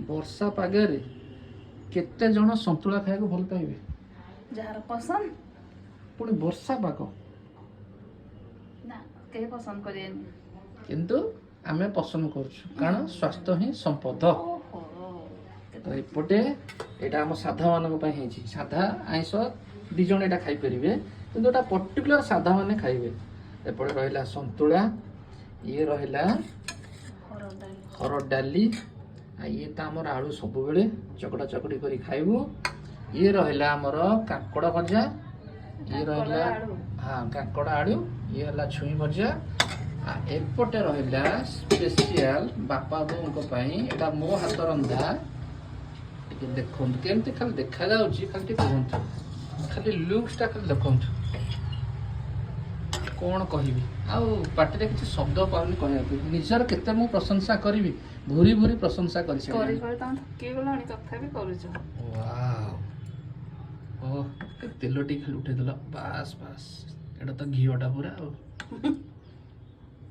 वर्षा पागे केते जण संतुला खाया भल पाइबे जार पसंद पुणी वर्षा पाग ना के पसंद करेनी किंतु आमे पसंद करछु कारण स्वास्थ्य ही संपद तो एपटे एटा हम साधा मानक पय हेछि साधा आइंस दि जण एटा खाइ परिबे किंतु एटा पर्टिकुलर साधा माने खाइबे एपटे रहिला संतुला ये रहिला हरड डाली आ ये त हमर आलू सब बेले चकड़ा चकड़ी करी खाइबु ये रहिला हमर काकड़ा भजा ये रहिला हां काकड़ा आलू ये हला छुई भजा आ एपटे रहिला स्पेशल बापा बोंक पई एटा मो हाथ रंधा टिके देखों केमती खाली देखा जाउची खाली कहंतु खाली लुक्स टा खाली देखंतु कौन कहबी आउ पार्टी किसी शब्द पाउनी कहबी निजर केते मु प्रशंसा करबी भूरी भूरी प्रशंसा करि छै करि करि तम थकी गलानी तथापि करूछु वाओ ओ तेलटी खाली उठे देला बस बस एटा तो घियोटा पूरा